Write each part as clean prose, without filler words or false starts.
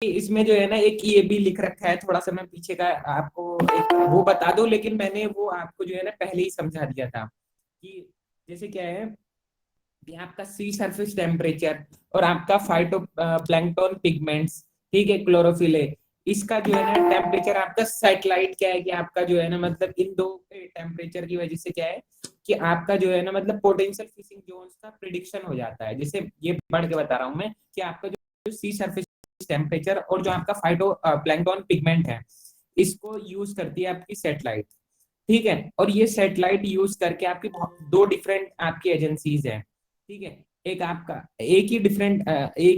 इसमें जो है ना एक ये भी लिख रखा है, थोड़ा सा मैं पीछे का आपको एक वो बता दूं, लेकिन मैंने वो आपको जो है ना पहले ही समझा दिया था कि जैसे क्या है कि आपका सी सरफेस टेम्परेचर और आपका फाइटो प्लैंक्टन पिगमेंट्स, ठीक है, क्लोरोफिल है, इसका जो है ना टेम्परेचर आपका सैटेलाइट क्या है कि आपका जो है ना मतलब इन दो टेम्परेचर की वजह से क्या है कि आपका जो है ना मतलब पोटेंशियल फिशिंग जोन्स का प्रिडिक्शन हो जाता है। जैसे ये बढ़ के बता रहा हूँ मैं कि आपका जो सी सरफेस टेम्परेचर और जो आपका फाइटो प्लैंक्टन पिगमेंट है, इसको यूज करती है आपकी सैटेलाइट, ठीक है। और ये सैटेलाइट यूज करके आपकी दो डिफरेंट आपकी एजेंसीज हैं, ठीक है। एक आपका एक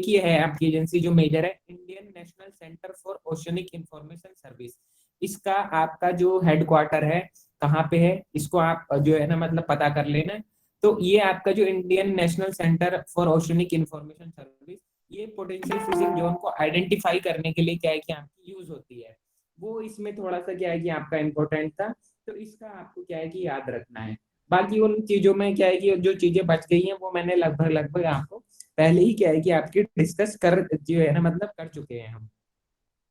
ही है आपकी एजेंसी जो मेजर है, Indian national centre for oceanic information service. इसका आपका जो हेडक्वार्टर है कहाँ पे है, इसको आप जो है ना मतलब पता कर लेना। तो ये आपका जो Indian national centre for oceanic information service, ये पोटेंशियल फिशिंग जोन को आइडेंटिफाई करने के लिए क्या है कि आपकी यूज होती है। वो इसमें थोड़ा सा क्या है कि आपका इम्पोर्टेंट था, तो इसका आपको क्या है कि याद रखना है। बाकी उन चीजों में क्या है कि जो चीजें बच गई हैं वो मैंने लगभग लगभग आपको पहले ही क्या है कि आपकी डिस्कस कर जो है ना मतलब कर चुके हैं हम।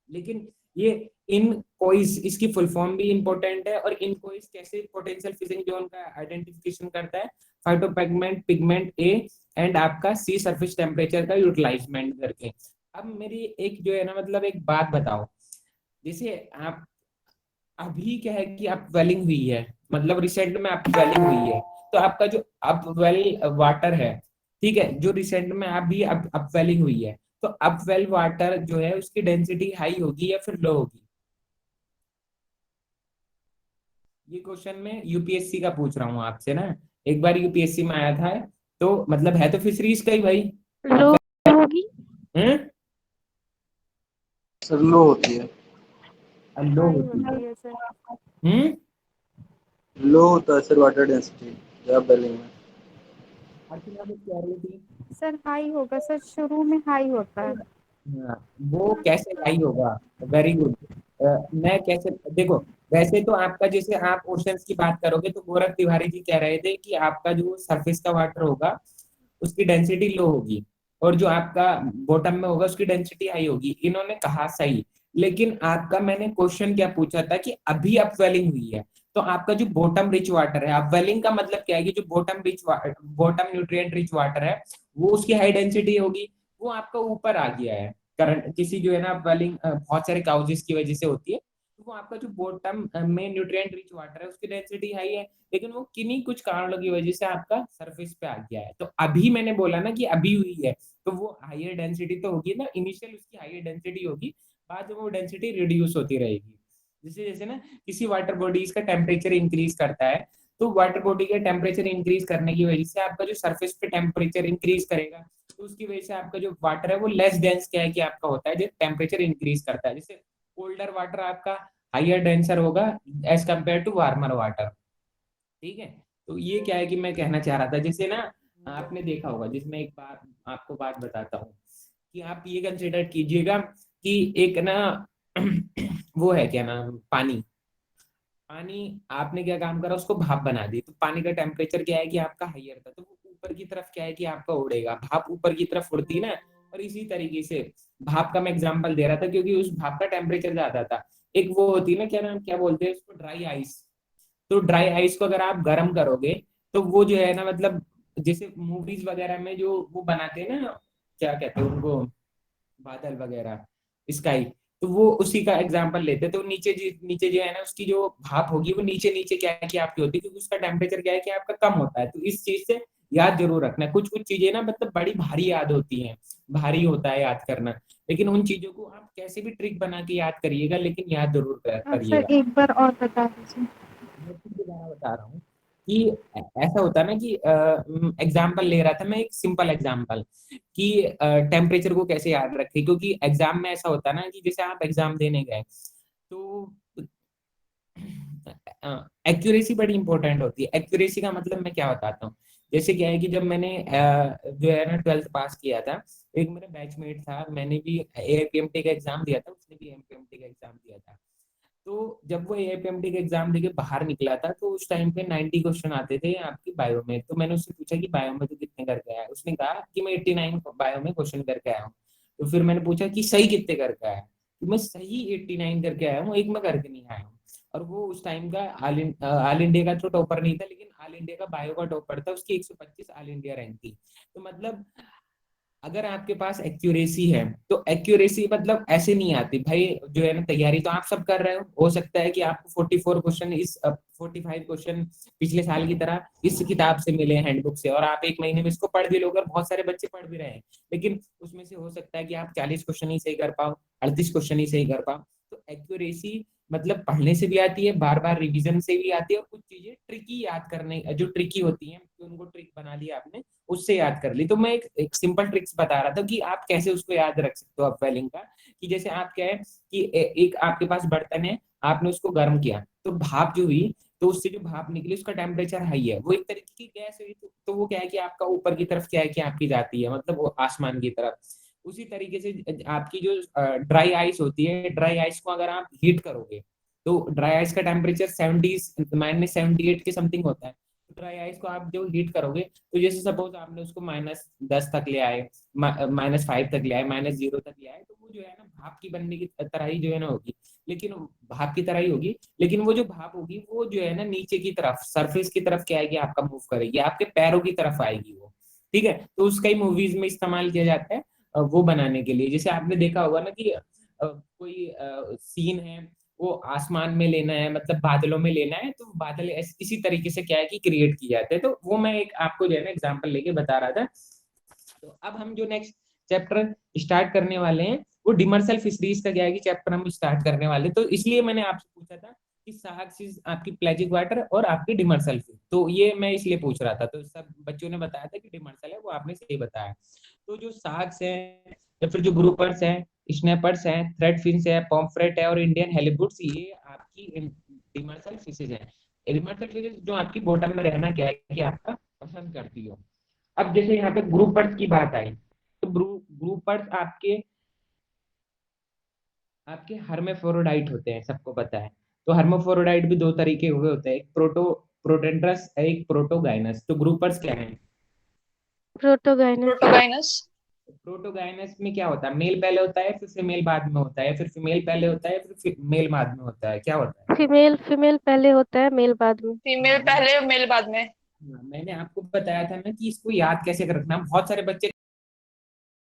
लेकिन ये इन कोइस इसकी फुल फॉर्म भी इंपॉर्टेंट है, और इन कोइस कैसे पोटेंशियल फिशिंग जोन का आइडेंटिफिकेशन करता है, फाइटोपिगमेंट पिगमेंट ए एंड आपका सी सरफेस टेम्परेचर का यूटिलाइजमेंट करके। अब मेरी एक जो है ना मतलब एक बात बताओ, जैसे आप अभी क्या है कि अपवेलिंग हुई है, मतलब रिसेंट में अपवेलिंग हुई है, तो आपका जो अपवेल वाटर है, ठीक है, जो रिसेंट में अभी अपवेलिंग हुई है, तो अपवेल वाटर जो है उसकी डेंसिटी हाई होगी या फिर लो होगी? ये क्वेश्चन मैं यूपीएससी का पूछ रहा हूँ आपसे ना, एक बार यूपीएससी में आया था, तो मतलब है तो फिशरीज का ही भाई। लो अपवेल होगी। हम्म सर लो होती है। लो हाई होती है। होती है सर। हम्म लो होता है सर वाटर डेंसिटी जब बेलिंग में। अर्चना कुछ कह रही थी। सर हाई होगा सर, शुरू में हाई होता है। हाँ, वो कैसे हाई होगा? Very good. मैं कैसे देखो, वैसे तो आपका जैसे आप ओशंस की बात करोगे तो गोरख तिवारी जी कह रहे थे कि आपका जो सरफेस का वाटर होगा उसकी डेंसिटी लो होगी, और जो आपका बॉटम में होगा उसकी डेंसिटी हाई होगी। इन्होंने कहा सही, लेकिन आपका मैंने क्वेश्चन क्या पूछा था कि अभी अपवेलिंग हुई है, तो आपका जो बॉटम रिच वाटर है, अपवेलिंग का मतलब क्या है कि जो बॉटम न्यूट्रिएंट रिच वाटर है वो उसकी हाई डेंसिटी होगी, वो आपका ऊपर आ गया है। करंट किसी जो है ना वेलिंग बहुत सारे काउजेस की वजह से होती है, तो वो आपका जो बॉटम में न्यूट्रिएंट रिच वाटर है उसकी डेंसिटी हाई है, लेकिन वो किन्हीं कुछ कारणों की वजह से आपका सरफेस पे आ गया है। तो अभी मैंने बोला ना कि अभी हुई है, तो वो हाइयर डेंसिटी तो होगी ना, इनिशियल उसकी हाइयर डेंसिटी होगी, बाद में वो डेंसिटी रिड्यूस होती रहेगी। जैसे जैसे ना किसी वाटर बॉडीज का टेम्परेचर इंक्रीज करता है, तो वाटर बॉडी का टेम्परेचर इंक्रीज करने की वजह से आपका जो सरफेस पे टेम्परेचर इंक्रीज करेगा, तो उसकी वजह से आपका जो वाटर है वो लेस डेंस क्या है कि आपका होता है, जो टेम्परेचर इंक्रीज करता है। जैसे कोल्डर वाटर आपका हाइयर डेंसर होगा as compared to warmer water, ठीक है। तो ये क्या है कि मैं कहना चाह रहा था, जैसे ना आपने देखा होगा, जिसमें एक बात आपको बात बताता हूँ कि आप ये कंसिडर कीजिएगा कि एक ना वो है क्या नाम, पानी। पानी आपने क्या काम करा, उसको भाप बना दी, तो पानी का टेम्परेचर क्या है कि आपका हाइयर था, तो वो ऊपर की तरफ क्या है कि आपका उड़ेगा, भाप ऊपर की तरफ उड़ती है ना। और इसी तरीके से भाप का मैं एग्जांपल दे रहा था क्योंकि उस भाप का टेम्परेचर ज्यादा था। एक वो होती है ना, क्या नाम क्या बोलते हैं उसको, ड्राई आइस। तो ड्राई आइस को अगर आप गर्म करोगे तो वो जो है ना मतलब जैसे मूवीज वगैरह में जो वो बनाते हैं ना, क्या कहते हैं उनको, बादल वगैरह, स्काई, तो वो उसी का एग्जांपल लेते हैं। तो नीचे जो है ना उसकी जो भाप होगी वो नीचे नीचे क्या है कि आपकी होती है, क्योंकि उसका टेम्परेचर क्या है कि आपका कम होता है। तो इस चीज से याद जरूर रखना है, कुछ कुछ चीजें ना मतलब बड़ी भारी याद होती हैं, भारी होता है याद करना, लेकिन उन चीजों को आप कैसे भी ट्रिक बना के याद करिएगा, लेकिन याद जरूर अब सर करिएगा। एक बार और बता दीजिए। मैं फिर दोबारा बता रहा हूँ कि ऐसा होता है ना कि एग्जाम्पल ले रहा था मैं, एक सिंपल एग्जाम्पल कि टेम्परेचर को कैसे याद रखें, क्योंकि एग्जाम में ऐसा होता है ना कि जैसे आप एग्जाम देने गए तो एक्यूरेसी बड़ी इंपॉर्टेंट होती है। एक्यूरेसी का मतलब मैं क्या बताता हूँ, जैसे क्या है कि जब मैंने जो है ना 12th पास किया था, एक मेरा बैचमेट था, मैंने भी एआईपीएमटी का एग्जाम दिया था, उसने भी एमपीएमटी का एग्जाम दिया था। तो जब वो एपीएमटी का एग्जाम देके बाहर निकला था तो उस टाइम पे 90 क्वेश्चन आते थे आपकी बायो में। तो मैंने उससे पूछा कि बायो में तो कितने करके आया है? उसने कहा कि मैं 89 बायो में क्वेश्चन करके आया हूँ। तो फिर मैंने पूछा कि सही कितने करके आया, तो मैं सही 89 करके आया हूँ, एक मैं करके नहीं आया हूँ। और वो उस टाइम का ऑल इंडिया का तो टॉपर नहीं था, लेकिन ऑल इंडिया का बायो का टॉपर था, उसकी 125 ऑल इंडिया रैंक थी। तो मतलब अगर आपके पास एक्यूरेसी है, तो एक्यूरेसी मतलब ऐसे नहीं आती भाई, जो है ना, तैयारी तो आप सब कर रहे हो सकता है कि आपको 44 क्वेश्चन इस 45 क्वेश्चन पिछले साल की तरह इस किताब से मिले, हैंडबुक से, और आप एक महीने में इसको पढ़ भी लोगे, और बहुत सारे बच्चे पढ़ भी रहे हैं, लेकिन उसमें से हो सकता है कि आप 40 क्वेश्चन ही सही कर पाओ, 38 क्वेश्चन ही सही कर पाओ। तो एक्यूरेसी मतलब पढ़ने से भी आती है, बार बार रिवीजन से भी आती है, और कुछ चीजें ट्रिकी याद करने जो ट्रिकी होती हैं, तो उनको ट्रिक बना लिया आपने, उससे याद कर ली। तो मैं एक सिंपल ट्रिक्स बता रहा था कि आप कैसे उसको याद रख सकते हो अपवेलिंग का। कि जैसे आप क्या है कि एक आपके पास बर्तन है, आपने उसको गर्म किया, तो भाप जो हुई, तो उससे जो भाप निकली उसका टेम्परेचर हाई है, वो एक तरीके की गैस हुई, तो वो क्या है कि आपका ऊपर की तरफ क्या है कि आपकी जाती है, मतलब वो आसमान की तरफ। उसी तरीके से आपकी जो ड्राई आइस होती है, ड्राई आइस को अगर आप हीट करोगे, तो ड्राई आइस का टेम्परेचर 70 -78 के समथिंग होता है। ड्राई आइस को आप जो हीट करोगे, तो जैसे सपोज आपने उसको -10 तक ले आए, -5 तक ले आए, -0 तक ले आए, तो वो जो है ना भाप की बनने की तरह ही जो है ना होगी, लेकिन भाप की तरह ही होगी, लेकिन वो जो भाप होगी वो जो है ना नीचे की तरफ, सरफेस की तरफ क्या आएगी, आपका मूव करेगी, आपके पैरों की तरफ आएगी वो। ठीक है, तो उसका ही मूवीज में इस्तेमाल किया जाता है वो बनाने के लिए। जैसे आपने देखा होगा ना कि कोई सीन है, वो आसमान में लेना है, मतलब बादलों में लेना है, तो बादल इसी तरीके से क्या है कि क्रिएट किए जाते हैं। तो वो मैं एक आपको जो है ना एग्जांपल लेके बता रहा था। तो अब हम जो नेक्स्ट चैप्टर स्टार्ट करने वाले हैं, वो डिमर्सल फिशरीज का क्या है कि चैप्टर हम स्टार्ट करने वाले हैं। तो इसलिए मैंने आपसे पूछा था कि साहसिस आपकी प्लेजिक वाटर और आपकी डिमर्सल फिश, तो ये मैं इसलिए पूछ रहा था। तो सब बच्चों ने बताया था कि डिमर्सल है, वो आपने सही बताया। तो जो सार्क्स है, या फिर जो ग्रुपर्स है, स्नैपर्स है, थ्रेड फिन्स है, पॉम्फ्रेट है, और इंडियन हेलीबुट्स, ये आपकी डिमर्सल फिशेज है। डिमर्सल फिशेज जो आपकी बॉटम में रहना क्या है कि आपका पसंद करती हो। अब जैसे यहाँ पे ग्रुपर्स की बात आई, तो ग्रुपर्स आपके आपके हर्मेफ्रोडाइट होते हैं, सबको पता है। तो हर्मेफ्रोडाइट भी दो तरीके हुए होते हैं, एक प्रोटेंड्रस, एक प्रोटोगाइनस। तो ग्रुपर्स क्या है? प्रोटोगाइनस। प्रोटोगाइनस। प्रोटोगाइनस में क्या होता है, मेल पहले होता है फिर फीमेल बाद में होता है, फिर फीमेल पहले होता है फिर मेल बाद में होता है, क्या होता है? फीमेल फीमेल पहले होता है, मेल बाद में। फीमेल पहले मेल बाद में। मैंने आपको बताया था ना कि इसको याद कैसे रखना। बहुत सारे बच्चे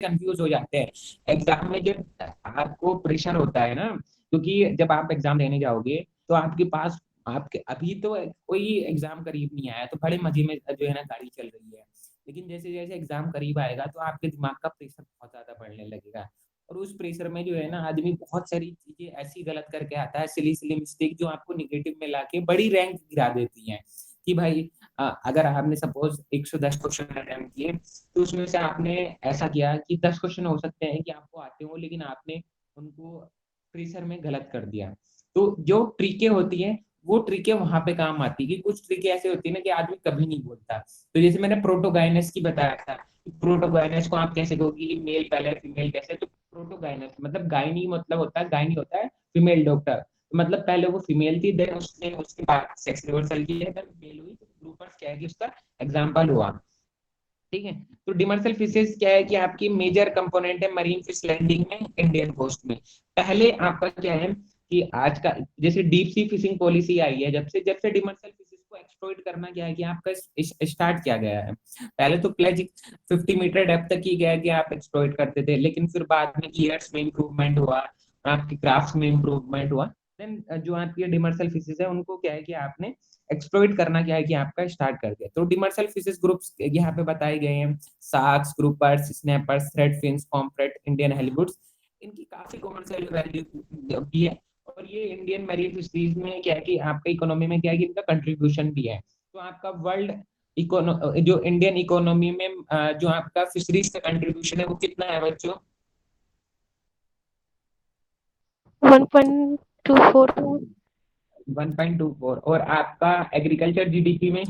कंफ्यूज हो जाते हैं एग्जाम में, जब आपको प्रेशर होता है ना, क्योंकि जब आप एग्जाम देने जाओगे, तो आपके पास आपके अभी तो कोई एग्जाम करीब नहीं आया, तो बड़े मजे में जो है ना गाड़ी चल रही है, लेकिन जैसे जैसे एग्जाम करीब आएगा, तो आपके दिमाग का प्रेशर बहुत ज्यादा बढ़ने लगेगा। और उस प्रेशर में जो है ना आदमी बहुत सारी चीजें ऐसी गलत करके आता है, सिली सिली मिस्टेक, जो आपको निगेटिव में लाके बड़ी रैंक गिरा देती हैं। कि भाई अगर आपने सपोज 110 क्वेश्चन अटेम्प्ट किए, तो उसमें से आपने ऐसा किया कि 10 क्वेश्चन हो सकते हैं कि आपको आते हो, लेकिन आपने उनको प्रेशर में गलत कर दिया। तो जो ट्रिकें होती हैं, वो ट्रिकें वहां पे काम आती है, कि कुछ ट्रिकें ऐसे होती है ना कि आदमी कभी नहीं बोलता। तो जैसे मैंने प्रोटोगाइनस की बताया था, प्रोटोगाइनस को आप कैसे कहोगे कि मेल पहले फीमेल कैसे, तो प्रोटोगाइनस मतलब गायनी, मतलब होता है गायनी होता है फीमेल डॉक्टर, तो मतलब पहले वो फीमेल थी, देन उसने उसके बाद सेक्स रिवर्सल किया, देन मेल हुई, तो ग्रुपर्स क्या है कि उसका एग्जाम्पल हुआ। ठीक है, तो डिमर्सल फिशेस क्या है कि आपकी मेजर कंपोनेंट है मरीन फिश लैंडिंग में, इंडियन कोस्ट में। पहले आपका क्या है कि आज का जैसे डीप सी फिशिंग पॉलिसी आई है, जब से डिमर्सल फिशेस को एक्सप्लॉइट करना क्या है कि आपका स्टार्ट किया गया है। पहले तो प्लेज 50 मीटर डेप्थ तक ही गया कि आप एक्सप्लॉइट करते थे, लेकिन फिर बाद में गियर्स में इंप्रूवमेंट हुआ, आपके क्राफ्ट में इंप्रूवमेंट हुआ, देन जो आपकी डिमर्सल फिशेस है उनको क्या है कि आपने एक्सप्लॉइट करना क्या है कि आपका स्टार्ट कर दिया। तो डिमर्सल फिशेस ग्रुप्स यहाँ पे बताए गए हैं, sharks, groupers, snappers, thread fins, pomfret, Indian halibuts. इनकी काफी कमर्शियल वैल्यू भी है, और ये इंडियन मैरीन फिशरीज में क्या है कि आपका इकोनॉमी में क्या है कि इनका कंट्रीब्यूशन भी है। तो आपका वर्ल्ड जो इंडियन इकोनॉमी में जो आपका फिशरीज का कंट्रीब्यूशन है वो कितना है बच्चों? 1.24। 1.24। और आपका एग्रीकल्चर जीडीपी में?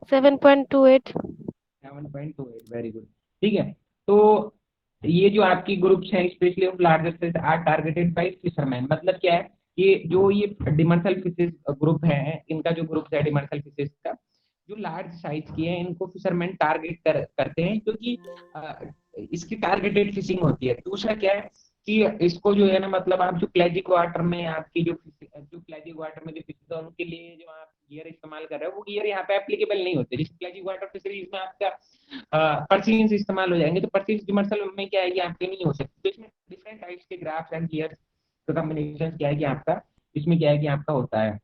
7.28। 7.28। Very good. ठीक है, तो ये जो आपकी ग्रुप्स हैं, specially of larger size are targeted by fisherman, मतलब क्या है कि जो ये डिमर्सल फिशेस ग्रुप है, इनका जो ग्रुप है डिमर्सल फिशेस का, जो लार्ज साइज की है, इनको फिशरमैन टारगेट करते हैं, क्योंकि इसकी टारगेटेड फिशिंग होती है। दूसरा क्या है कि इसको जो है ना मतलब आप जो प्लेजिक वाटर में आपकी जो प्लेजिक वाटर में जो फिशेज है उनके लिए जो आप गियर इस्तेमाल कर रहे हो वो गियर यहाँ पे एप्लीकेबल नहीं होते। जैसे प्लेजिक वाटर फिशरीज में आपका पर्सिन्स इस्तेमाल हो जाएंगे, तो पर्सिन्स डिमर्सल में क्या है कि आपके नहीं हो सकते। तो इसमें डिफरेंट टाइप्स के ग्राफ्स एंड गियर्स का कॉम्बिनेशन क्या है कि आपका इसमें क्या है कि आपका होता है।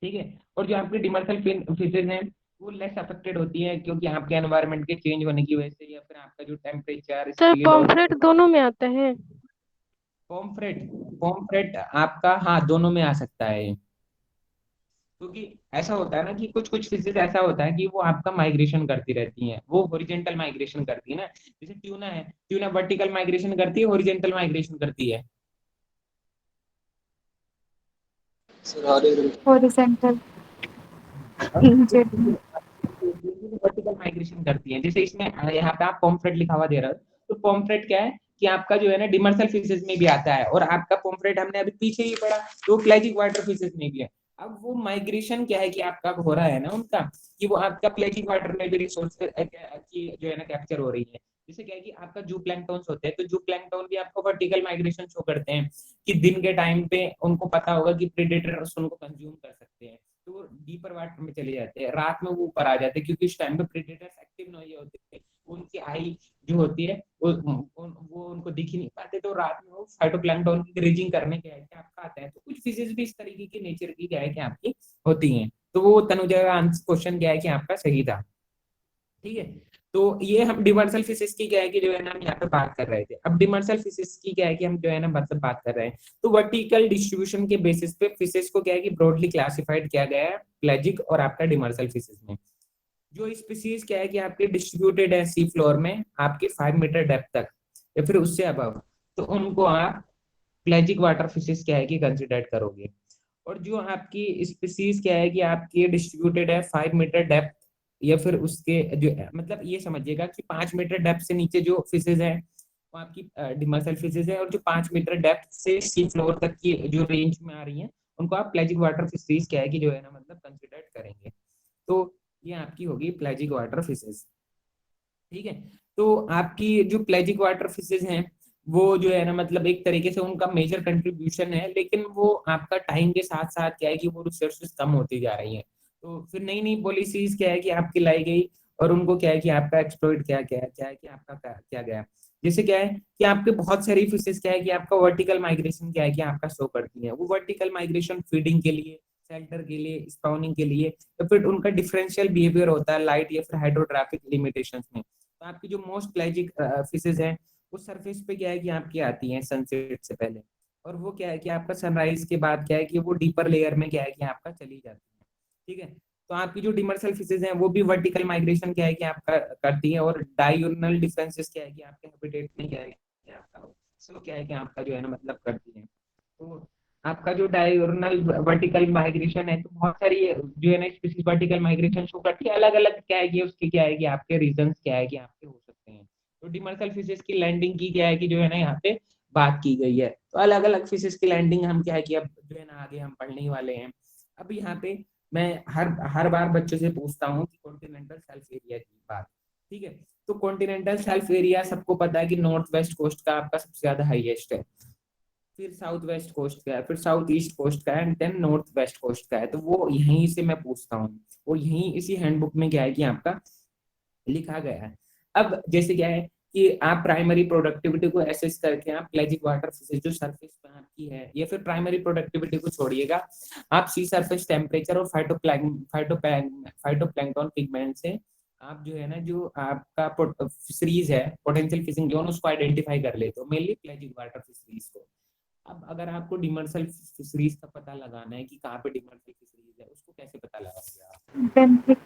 ठीक है। और जो आपकी डिमर्सल फिशेज हैं वो लेस अफेक्टेड होती है, क्योंकि आपके एनवायरनमेंट के चेंज होने की वजह से या फिर आपका जो टेम्परेचर सर स्पीड और पॉम्फ्रेट दोनों में आता है? पॉम्फ्रेट पॉम्फ्रेट आपका हाँ दोनों में आ सकता है। क्योंकि ऐसा होता है ना कि कुछ कुछ फिशेज ऐसा होता है कि वो आपका माइग्रेशन करती रहती हैं, वो हॉरिजेंटल माइग्रेशन करती है ना। जैसे ट्यूना है, ट्यूना वर्टिकल माइग्रेशन करती है, हॉरिजेंटल माइग्रेशन करती है। Sir horizontal. हॉरिजॉन्टल। और जेड। वर्टिकल माइग्रेशन करती है। जैसे इसमें यहाँ पे आप पॉम्फ्रेट लिखा हुआ दे रहा है, तो पॉम्फ्रेट क्या है कि आपका जो है ना डिमर्सल फिशेज में भी आता है, और आपका पॉम्फ्रेट हमने अभी पीछे ही पढ़ा तो प्लेजिक वाटर फिशेज में भी है। अब वो माइग्रेशन क्या है कि आपका हो रहा है ना उनका, कि वो आपका प्लेजिक वाटर में भी रिसोर्स की जो है ना कैप्चर हो रही है। जैसे क्या है कि आपका जू प्लैंक्टन्स होते हैं, तो जू प्लैंक्टन भी आपको वर्टिकल माइग्रेशन शो करते हैं कि दिन के टाइम पे उनको पता होगा कि प्रेडेटर्स उनको कंज्यूम कर सकते हैं, तो वो डीपर वाटर में चले जाते हैं। रात में वो ऊपर आ जाते हैं क्योंकि उस टाइम पे प्रेडेटर्स एक्टिव नहीं होते थे, उनकी आई जो होती है वो उनको दिख ही नहीं पाते, तो रात में वो फाइटोप्लैंक्टन की ग्रेजिंग करने के क्या आपका आता है। तो कुछ फिशेज भी इस तरीके की नेचर की क्या है कि आपकी होती हैं। तो वो तनुजा का क्वेश्चन क्या है कि आपका सही था। ठीक है। तो ये हम डिमर्सल फिशेस की क्या है कि जो है ना हम यहाँ पे बात कर रहे थे। अब डिमर्सल फिशेस की क्या है कि हम जो है ना मतलब बात कर रहे हैं, तो वर्टिकल डिस्ट्रीब्यूशन के बेसिस पे फिशेस को क्या है कि ब्रॉडली क्लासिफाइड किया गया है प्लेजिक और आपका डिमर्सल फिशेस में। जो स्पीसीज क्या है कि आपके डिस्ट्रीब्यूटेड है सी फ्लोर में आपके 5 मीटर डेप्थ तक या फिर उससे अबव, तो उनको आप प्लेजिक वाटर फिशेस क्या है कि कंसिडर करोगे। और जो आपकी स्पीसीज क्या है कि आपकी डिस्ट्रीब्यूटेड है 5 मीटर डेप्थ या फिर उसके जो मतलब ये समझिएगा कि 5 मीटर डेप्थ से नीचे जो फिशेज है वो आपकी डिमर्सल फिशेज है, और जो 5 मीटर डेप्थ से सी फ्लोर तक की जो रेंज में आ रही है उनको आप प्लेजिक वाटर फिशेज क्या है कि जो है ना मतलब कंसिडर करेंगे। तो ये आपकी होगी प्लेजिक वाटर फिशेज। ठीक है। तो आपकी जो प्लेजिक वाटर फिशेज हैं वो जो है ना मतलब एक तरीके से उनका मेजर कंट्रीब्यूशन है, लेकिन वो आपका टाइम के साथ साथ क्या है कि वो रिसोर्सेज कम होती जा रही हैं। तो फिर नई नई पॉलिसीज क्या है कि आपकी लाई गई, और उनको क्या है कि आपका एक्सप्लॉइट क्या है कि आपका किया गया। जैसे क्या है कि आपके बहुत सारी फिशेज क्या है कि आपका वर्टिकल माइग्रेशन क्या है कि आपका शो करती है। वो वर्टिकल माइग्रेशन फीडिंग के लिए, शेल्टर के लिए, स्पाउनिंग के लिए, या फिर उनका डिफरेंशियल बिहेवियर होता है लाइट या फिर हाइड्रोट्रैफिक लिमिटेशंस में। तो आपकी जो मोस्ट प्लेजिक फिशेज हैं वो सरफेस पे क्या है कि आपकी आती हैं सनसेट से पहले, और वो क्या है कि आपका सनराइज के बाद क्या है कि वो डीपर लेयर में क्या है कि आपका चली जाती है। ठीक है। तो आपकी जो डिमर्सल फिशेज हैं वो भी वर्टिकल माइग्रेशन क्या है कि आपका करती है, और डायगोनल डिफरेंसेस क्या है कि आपके हैबिटेट में क्या है कि आपका सो क्या है कि आपका जो है ना मतलब करती है। तो आपका जो डायगोनल वर्टिकल माइग्रेशन है, तो बहुत सारी जो है ना स्पीसीज वर्टिकल माइग्रेशन शो करती है। अलग अलग क्या है कि उसके क्या है कि आपके रीजंस क्या है कि आपके हो सकते हैं। तो डिमर्सल फिशेज की लैंडिंग की क्या है कि जो है ना यहाँ पे बात की गई है। तो अलग अलग फिशेज की लैंडिंग हम क्या है कि अब जो है ना आगे हम पढ़ने ही वाले हैं। अब यहाँ पे मैं हर हर बार बच्चों से पूछता हूँ कि कॉन्टिनेंटल शेल्फ एरिया की बात। ठीक है। तो कॉन्टिनेंटल शेल्फ एरिया सबको पता है कि नॉर्थ वेस्ट कोस्ट का आपका सबसे ज्यादा हाईएस्ट है, फिर साउथ वेस्ट कोस्ट का है, फिर साउथ ईस्ट कोस्ट का है, and then north west coast का है। तो वो यहीं से मैं पूछता हूँ, वो यहीं इसी हैंडबुक में क्या है कि आपका लिखा गया है। अब जैसे क्या है कि आप प्राइमरी प्रोडक्टिविटी को एसेस करके आप प्लेजिक वाटर फिशेज जो सरफेस पे आपकी है, या फिर प्राइमरी प्रोडक्टिविटी को छोड़िएगा, आप सी सरफेस टेम्परेचर और फाइटोप्लैंक्टन पिगमेंट से आप जो है ना जो आपका फिशरीज है पोटेंशियल फिशिंग जोन उसको आइडेंटिफाई कर लेते हो, मेनली प्लेजिक वाटर फिशरीज को। अब अगर आपको डिमर्सल फिशरीज का पता लगाना है कि कहाँ पे डिमर्सल फिशरीज है, उसको कैसे पता लगाओगे आप? Benthic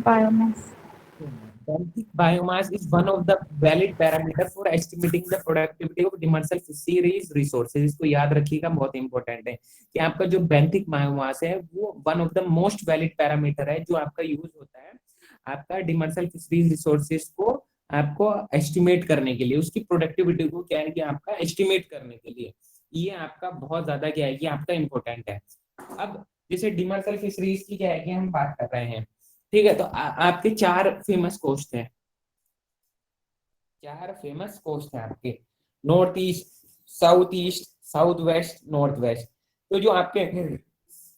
biomass. Benthic biomass is one of the valid parameter for estimating the productivity of demersal fisheries resources। इसको याद रखिएगा, बहुत इंपॉर्टेंट है कि आपका जो बेंथिक बायोमास है वो one of the most valid parameter है जो आपका यूज होता है आपका डिमर्सल फिशरीज रिसोर्सेज को आपको एस्टिमेट करने के लिए, उसकी प्रोडक्टिविटी को क्या है कि आपका एस्टिमेट करने के लिए। ये आपका बहुत ज्यादा क्या है कि आपका इम्पोर्टेंट है। अब जैसे डिमर्सल फिशरीज की क्या है कि हम बात कर रहे हैं। ठीक है। तो आपके चार फेमस कोस्ट हैं। 4 फेमस कोस्ट हैं आपके, north east, south west, north west. तो जो आपके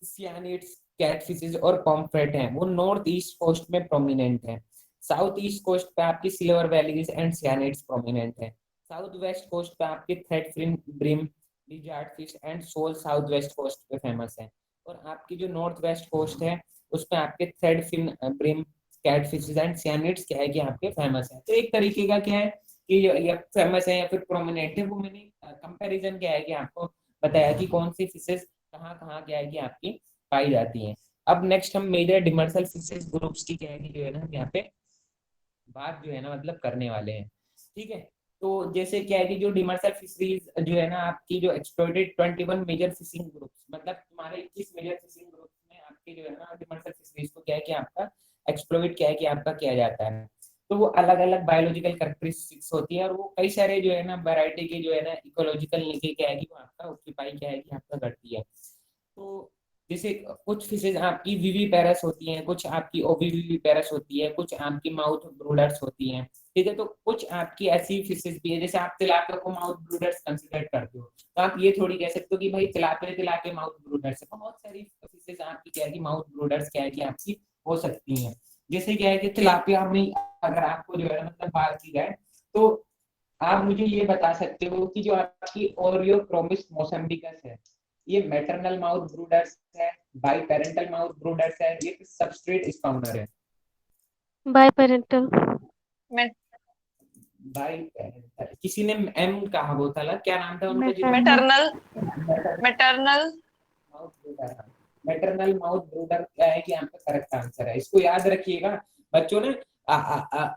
सियानिड्स, कैटफिशेस और पॉम्फ्रेट हैं वो नॉर्थ ईस्ट कोस्ट में प्रोमिनेंट है। साउथ ईस्ट कोस्ट पे आपकी silver bellies and sciaenids prominent है। साउथ वेस्ट कोस्ट पे आपके thread fin bream, lizard fish and sole south west coast पे फेमस है। और आपकी जो नॉर्थ वेस्ट कोस्ट है उसमें आपके thread fin bream, catfishes and sciaenids क्या है कि आपके फेमस है। तो एक तरीके का क्या है कि ये फेमस है या फिर प्रोमिनेंट है, वो मैंने कंपैरिजन क्या है कि आपको बताया कि कौन सी फिशेस कहाँ कहाँ क्या है कि आपकी पाई जाती हैं। अब नेक्स्ट हम मेजर डिमर्सल फिशेस ग्रुप्स की क्या है कि जो है ना यहाँ पे बात जो है ना मतलब करने वाले हैं। ठीक है, तो जैसे क्या है कि जो डिमर्सल फिशरीज जो है ना आपकी जो एक्सप्लॉइटेड 21 मेजर फिशिंग ग्रुप्स, मतलब तुम्हारे 21 मेजर फिशिंग ग्रुप्स में आपके जो है ना डिमर्सल फिशरीज को क्या है कि आपका एक्सप्लॉइट क्या है कि आपका किया जाता है। तो वो अलग अलग बायोलॉजिकल कैरेक्टरिस्टिक्स होती है और वो कई सारे जो है ना वैरायटी के जो है ना इकोलॉजिकल नीचे क्या है कि वो आपका ऑक्यूपाई क्या है कि आपका करती है। तो जैसे कुछ फिशेज आपकी विवी पैरस होती हैं, कुछ आपकी ओविवी पैरस होती है, कुछ आपकी माउथ ब्रूडर्स होती हैं। ठीक है, तो कुछ आपकी ऐसी फिशेज भी है जैसे आप तिलापिया को माउथ ब्रूडर्स कंसिडर करते हो, तो आप ये थोड़ी कह सकते हो कि भाई तिलापिया माउथ ब्रूडर्स है। बहुत सारी फिशेज आपकी क्या है कि माउथ ब्रूडर्स क्या है कि आपकी हो सकती हैं। जैसे क्या है कि तिलापिया में अगर आपको जो है मतलब बात की जाए तो आप मुझे ये बता सकते हो कि जो आपकी ओरियोक्रोमिस मोसम्बिकस है ये मैटरनल माउथ ब्रूडर्स है, बाई पेरेंटल माउथ ब्रूडर्स है, ये सबस्ट्रेट स्पाउनर है? Biparental. मैं बाई पेरेंटल किसी ने एम कहा वो था, क्या नाम था उनका? Maternal. Maternal maternal mouth ब्रूडर, maternal mouth ब्रूडर क्या है कि आपका करेक्ट आंसर है। इसको याद रखिएगा बच्चों ने।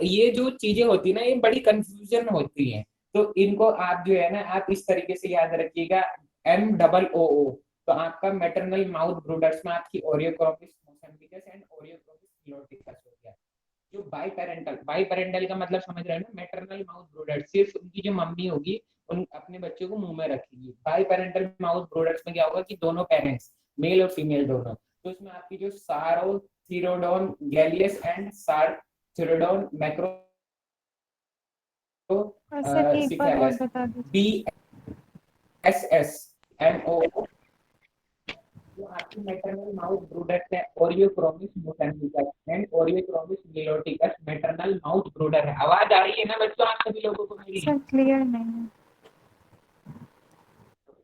ये जो चीजें होती है ना ये बड़ी कंफ्यूजन होती है, तो इनको आप जो है ना आप इस तरीके से याद रखिएगा, MOO। तो आपका मैटरनल माउथ ब्रूडर्स में आपकी ओरियोक्रोमिस मोसम्बिकस एंड ओरियोक्रोमिस निलोटिकस हो गया। जो बाई पेरेंटल का मतलब समझ रहे हैं ना, मैटरनल माउथ ब्रूडर सिर्फ उनकी जो मम्मी होगी उन अपने बच्चे को मुंह में रखेगी। बाई पेरेंटल माउथ ब्रूडर्स में क्या होगा कि दोनों पेरेंट्स मेल और फीमेल दोनों, तो इसमें आपकी जो सारोथिरोडोन गैलियस एंड सारथिरोडोन मैक्रो सर एक बार और सिफेलस, बता दीजिए। BSSMO जो आपकी मैटरनल माउथ ब्रूडर है ओरियोक्रोमिस मोसम्बिकस एंड ओरियोक्रोमिस निलोटिकस मैटरनल माउथ ब्रूडर है। आवाज आ रही है ना बच्चों आप सभी लोगों को मेरी? सर क्लियर नहीं है।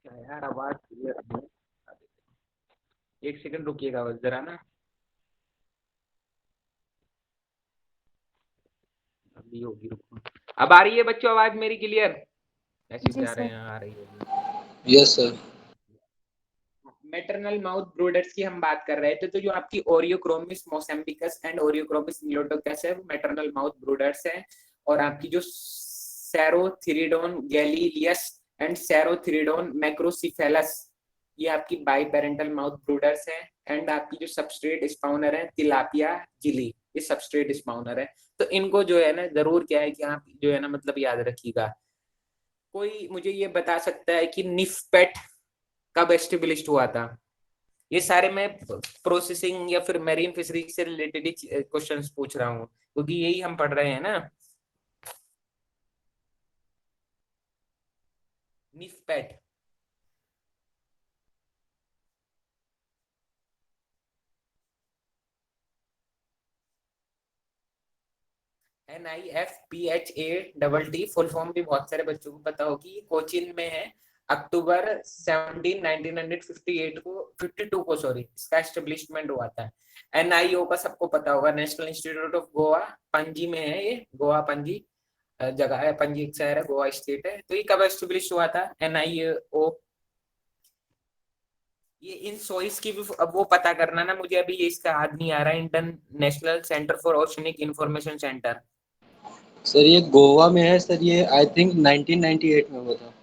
क्या यार आवाज क्लियर नहीं है। एक सेकंड रुकिएगा बस जरा ना, अभी होगी, रुको। अब आ रही है बच्चों आवाज मेरी क्लियर? मैसेज जी आ रहे सर। हैं, आ रही है। Yes sir. मैटरनल माउथ ब्रूडर्स की हम बात कर रहे थे, तो जो आपकी ओरियोक्रोमिस मोसम्बिकस एंड ओरियोक्रोमिस निलोटिकस है वो मैटरनल माउथ ब्रूडर्स है। और आपकी जो सेरोथिरिडोन गैलीलियस एंड सेरोथिरिडोन मैक्रोसिफेलस ये आपकी बाई पेरेंटल माउथ ब्रूडर्स है। एंड आपकी जो सबस्ट्रेट स्पाउनर है तिलापिया जिली, ये सबस्ट्रेट स्पाउनर है। तो इनको जो है ना जरूर क्या है कि आप जो है ना मतलब याद रखिएगा। कोई मुझे ये बता सकता है कि निफ्पेट कब एस्टेब्लिश्ड हुआ था? ये सारे मैं प्रोसेसिंग या फिर मैरीन फिशरी से रिलेटेड ही क्वेश्चंस पूछ रहा हूँ क्योंकि यही हम पढ़ रहे हैं ना। निफ्पेट NIFPHATT फुल फॉर्म भी बहुत सारे बच्चों को पता होगी। कोचिन में है, अक्टूबर 17 1958 को 52 को सॉरी इसका एस्टेब्लिशमेंट हुआ था। NIO का सबको पता होगा, national institute of Goa, Panaji में है ये, गोवा पणजी जगह है, पणजी एक शहर है, गोवा स्टेट है। तो ये कब एस्टेब्लिश हुआ था NIO? ये इन सोइस की भी अब वो पता करना ना, मुझे अभी ये इसका याद नहीं आ रहा है। International centre for oceanic information centre. Sir ये गोवा में है सर, ये आई थिंक 1998 में हुआ था।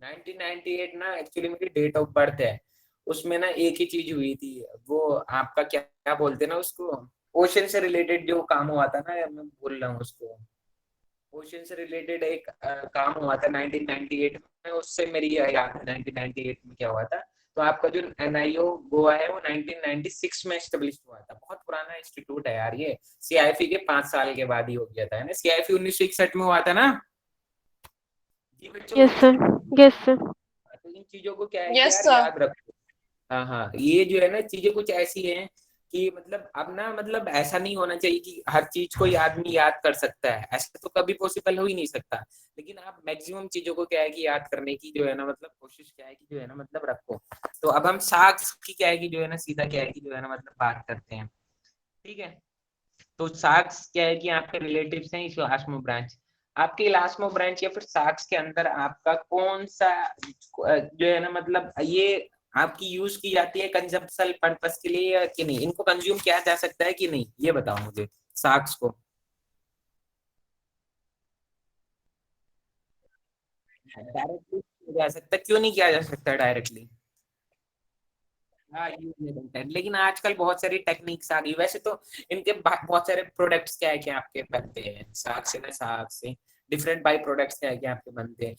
1998 ना एक्चुअली मेरी डेट ऑफ बर्थ है, उसमें ना एक ही चीज हुई थी, वो आपका क्या क्या बोलते हैं ना उसको, ओशन से रिलेटेड जो काम हुआ था ना, मैं बोल रहा हूँ उसको, ओशन से रिलेटेड एक काम हुआ था 1998 में, उससे मेरी याद है 1998 में क्या हुआ था। तो तो आपका जो एनआईओ गोवा है वो 1996 में एस्टेब्लिश हुआ था। बहुत पुराना इंस्टीट्यूट है यार ये। सीआईएफई के 5 साल के बाद ही हो गया था, है ना। सीआईएफई 1961 में हुआ था ना जी बच्चों। Yes sir, yes sir. तो इन चीजों को क्या है कि यस यार सर। याद रखो। हाँ हाँ, ये जो है ना चीजें कुछ ऐसी हैं कि मतलब अब ना, मतलब ऐसा नहीं होना चाहिए कि हर चीज को आदमी याद कर सकता है, ऐसा तो कभी पॉसिबल हो ही नहीं सकता। लेकिन आप मैक्सिमम चीजों को क्या है कि याद करने की जो है ना मतलब कोशिश क्या है कि जो है ना मतलब रखो। तो अब हम साक्स की क्या है कि जो है ना सीधा क्या है कि जो है ना मतलब बात करते हैं, ठीक है। तो साक्स क्या है कि आपके रिलेटिव्स हैं इलास्मो ब्रांच। आपके इलास्मो ब्रांच या फिर साक्स के अंदर आपका कौन सा जो है ना मतलब ये आपकी यूज की जाती है कंजप्शन पर्पस के लिए या कि नहीं, इनको कंज्यूम किया जा सकता है कि नहीं, ये बताओ मुझे साक्स को। डायरेक्टली किया जा सकता, क्यों नहीं किया जा सकता डायरेक्टली? हाँ यूज नहीं बनता है, लेकिन आजकल बहुत सारी टेक्निक्स आ गई वैसे तो। इनके बहुत सारे प्रोडक्ट्स क्या है कि आपके बनते हैं साग से, ना साग से डिफरेंट बाई प्रोडक्ट्स क्या है कि आपके बनते हैं।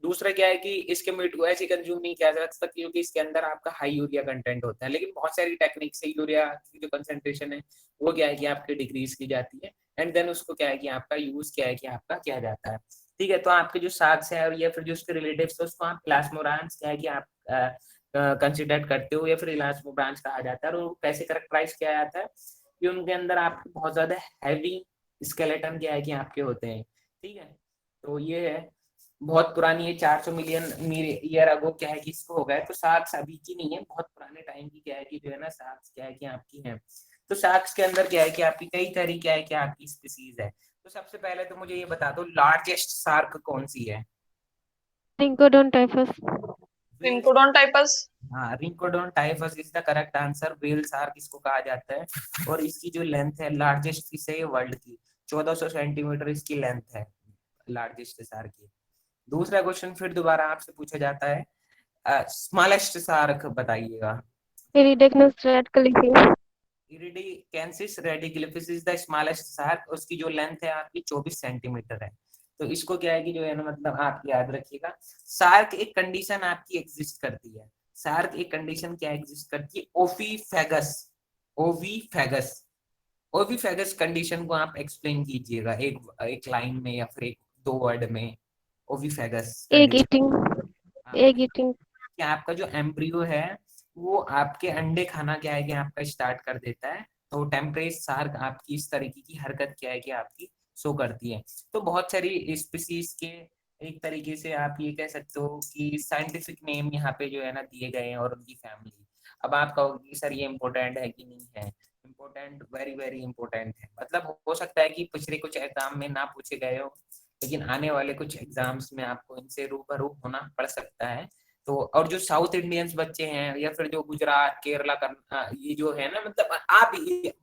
दूसरा क्या है कि इसके मीट को ऐसे कंज्यूम नहीं किया जा सकता क्योंकि इसके अंदर आपका हाई यूरिया कंटेंट होता है। लेकिन बहुत सारी टेक्निक से यूरिया की जो कंसेंट्रेशन है वो क्या है कि आपकी डिक्रीज की जाती है, एंड देन उसको क्या है कि आपका यूज क्या है कि आपका किया जाता है। ठीक है, तो आपके जो साग है और या फिर जो उसके रिलेटिव्स है उसको आप प्लाज्मोरांस क्या है कि आप कंसिडर करते हो या फिर इलास्मो ब्रांच कहा जाता है। और वो कैसे करेक्टराइज किया जाता है कि उनके अंदर आपके बहुत ज्यादा हैवी स्केलेटन क्या है कि आपके होते हैं, ठीक है। तो ये है बहुत पुरानी है, 400 मिलियन ईयर अगो क्या है कि इसको हो गया है। तो साक्स अभी की नहीं है, बहुत पुराने टाइम की क्या है कि जो है ना साक्स क्या है कि आपकी है। तो साक्स के अंदर क्या है कि आपकी कई तरह क्या है कि आपकी स्पीसीज है। तो सबसे पहले तो मुझे ये बता दो लार्जेस्ट शार्क कौन सी है? Rhincodon typus. Whale. Rincodon typus. हाँ, Rhincodon typus is the correct answer. Whale shark इसको कहा जाता है। और इसकी जो लेंथ है, लार्जेस्ट फिश है ये वर्ल्ड की, 1400 सेंटीमीटर इसकी लेंथ है लार्जेस्ट शार्क की। दूसरा क्वेश्चन फिर दोबारा आपसे पूछा जाता है, स्मॉलेस्ट शार्क बताइएगा। Eridacnis radcliffei. Eridacnis radcliffei is the smallest shark, उसकी जो लेंथ है आपकी 24 सेंटीमीटर है। तो इसको क्या है कि जो है ना मतलब आप याद रखिएगा। शार्क एक कंडीशन आपकी एग्जिस्ट करती है, शार्क एक कंडीशन क्या एग्जिस्ट करती है, ओवीफेगस। ओवीफेगस, ओवीफेगस कंडीशन को आप एक्सप्लेन कीजिएगा एक एक लाइन में या फिर एक दो वर्ड में। ओवीफेगस एग कंडीशन। ईटिंग। हाँ एग मतलब ईटिंग। कि आपका जो एम्ब्रियो है वो आपके अंडे खाना क्या है कि आपका स्टार्ट कर देता है। तो टेम्परेट शार्क आपकी इस तरीके की हरकत क्या है कि आपकी शो करती है। तो बहुत सारी स्पीसीज के एक तरीके से आप ये कह सकते हो कि साइंटिफिक नेम यहाँ पे जो है ना दिए गए हैं और उनकी फैमिली। अब आप कहोगे कि सर ये इम्पोर्टेंट है कि नहीं है? इम्पोर्टेंट, वेरी वेरी इंपॉर्टेंट है। मतलब हो सकता है कि पिछले कुछ एग्जाम में ना पूछे गए हो, लेकिन आने वाले कुछ एग्जाम्स में आपको इनसे रूबरू होना पड़ सकता है। तो और जो साउथ इंडियंस बच्चे हैं या फिर जो गुजरात केरला का ये जो है ना मतलब आप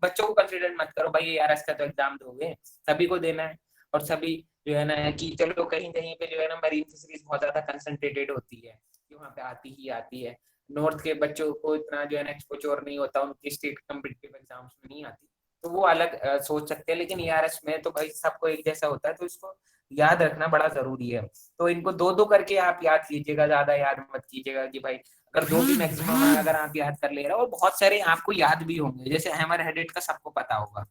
बच्चों को कंसिडर मत करो भाई यार इसका तो एग्जाम दोगे, सभी को देना है। और सभी जो है ना कि चलो कहीं कहीं पे जो है ना मरीन फिशरीज बहुत ज्यादा कंसंट्रेटेड होती है कि वहाँ पे आती ही आती है। नॉर्थ के बच्चों को इतना जो है ना एक्सपोजर नहीं होता, उनकी स्टेट कम्पिटिटिव एग्जाम्स में नहीं आती। तो वो अलग सोच सकते हैं, लेकिन ईआरएस में तो भाई सबको एक जैसा होता है, तो इसको याद रखना बड़ा जरूरी है। तो इनको दो दो करके आप याद कीजिएगा, ज्यादा याद मत कीजिएगा कि भाई अगर दो भी मैक्सिमम अगर आप याद कर ले रहे हो। और बहुत सारे आपको याद भी होंगे, जैसे हैमर हेडेड का सबको पता होगा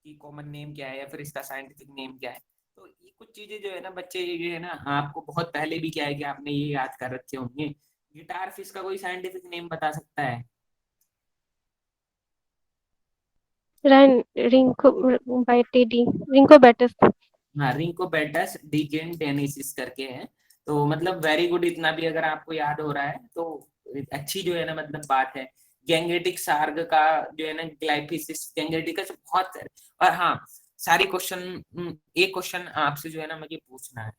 कि कॉमन नेम क्या है या फिर इसका साइंटिफिक नेम क्या है। तो ये कुछ चीजें जो है ना बच्चे ये है ना आपको बहुत पहले भी क्या है कि आपने ये याद कर रखे होंगे। गिटार फिश का कोई साइंटिफिक नेम बता सकता है? रैन रिंको बाइटेडी। रिंको बैटस। हाँ, रिंकोबेटस डिजेंटेनेसिस करके है। तो मतलब वेरी गुड, इतना भी अगर आपको याद हो रहा है तो अच्छी जो है ना मतलब बात है। गैंगेटिक सार्ग का जो है ना ग्लाइफिसिस गैंगेटिकस बहुत सारे। और हाँ, सारी क्वेश्चन, एक क्वेश्चन आपसे जो है ना मुझे पूछना है।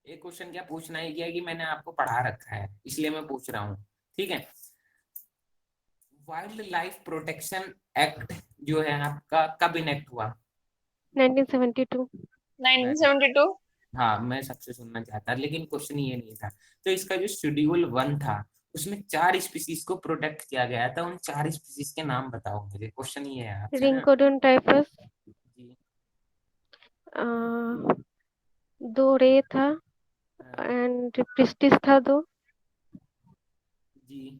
एक क्वेश्चन क्या पूछना है, ये है कि मैंने आपको पढ़ा रखा है इसलिए मैं पूछ रहा हूँ, ठीक है। वाइल्ड लाइफ प्रोटेक्शन एक्ट जो है आपका कब इनेक्ट हुआ? 1972। 1972. हाँ, मैं सबसे सुनना चाहता, लेकिन क्वेश्चन ये नहीं था। तो इसका जो शेड्यूल 1 था उसमें 4 स्पीसीज को प्रोटेक्ट किया गया था, उन 4 स्पीसीज के नाम बताओ मुझे, क्वेश्चन ये है आपसे ना। रिंकोडोन टाइफस। जी। दो रे था। हाँ, एंड प्रिस्टिस था दो। जी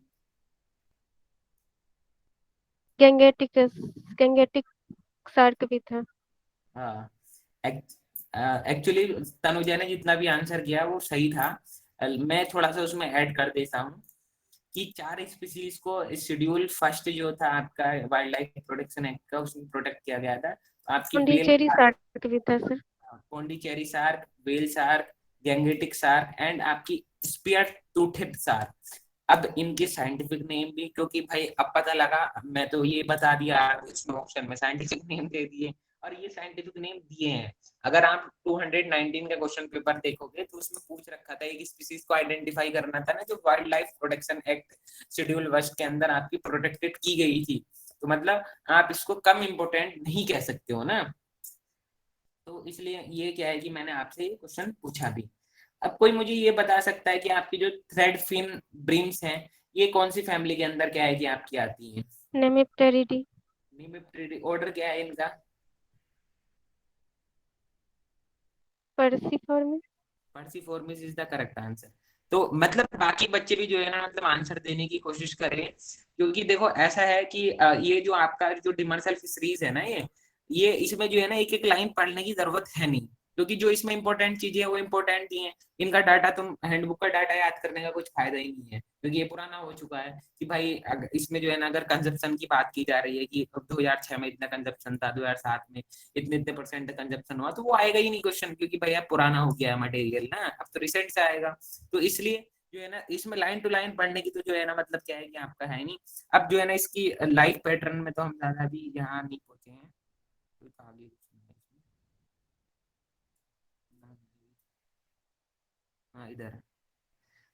गैंगेटिकस, गैंगेटिक शार्क भी था। हाँ, एक्चुअली तनुजा ने जितना भी आंसर किया वो सही था। मैं थोड़ा सा उसमें ऐड कर देता हूँ कि 4 स्पीसीज को शेड्यूल फर्स्ट जो था आपका वाइल्ड लाइफ प्रोटेक्शन एक्ट का, उसमें प्रोटेक्ट किया गया था। आपकी बेल पौंडीचेरी शार्क भी था sir. Pondicherry shark, whale shark, Gangetic shark and आपकी स्पीयर टूथेड शार्क। अब इनके साइंटिफिक नेम भी, क्योंकि भाई अब पता लगा, मैं तो ये बता दिया इसमें ऑप्शन में साइंटिफिक नेम दे दिए और ये साइंटिफिक नेम दिए हैं। अगर आप 219 का क्वेश्चन पेपर देखोगे तो उसमें पूछ रखा था, एक स्पीसीज को आइडेंटिफाई करना था ना जो wild life protection act schedule first के अंदर आपकी प्रोटेक्टेड की गई थी। तो मतलब आप इसको कम इम्पोर्टेंट नहीं कह सकते हो ना। तो इसलिए ये क्या है कि मैंने आपसे ये क्वेश्चन पूछा भी। अब कोई मुझे ये बता सकता है कि आपकी जो थ्रेड फिन ब्रीम्स हैं, ये कौन सी फैमिली के अंदर क्या है कि आपकी आती हैं? नेमेप्टेरिडी। निमिप्टेरिडी। ऑर्डर क्या है इनका? पर्सिफॉर्मिस। पर्सिफॉर्मिस इज द करेक्ट आंसर। तो मतलब बाकी बच्चे भी जो है ना मतलब आंसर देने की कोशिश करें, क्योंकि देखो ऐसा है कि ये जो आपका जो डिमर्सल फिशरीज है ना, ये इसमें जो है ना एक एक लाइन पढ़ने की जरूरत है नहीं, क्योंकि जो इसमें इंपॉर्टेंट चीजें हैं वो इंपॉर्टेंट ही हैं। इनका डाटा तुम हैंडबुक का डाटा याद करने का कुछ फायदा ही नहीं है, क्योंकि ये पुराना हो चुका है कि भाई इसमें जो है ना अगर कंजप्शन की बात की जा रही है कि 2006 में इतना कंजप्शन था, 2007 में इतने इतने परसेंट कंजप्शन हुआ, तो वो आएगा ही नहीं क्वेश्चन, क्योंकि भाई अब पुराना हो गया है मटेरियल ना, अब तो रिसेंट से आएगा। तो इसलिए जो है ना इसमें लाइन टू लाइन पढ़ने की तो जो है ना मतलब क्या है कि आपका है नहीं। अब जो है ना इसकी लाइफ पैटर्न में तो हम ज्यादा भी यहाँ नहीं पहुंचे हैं, तो आगे हाँ इधर।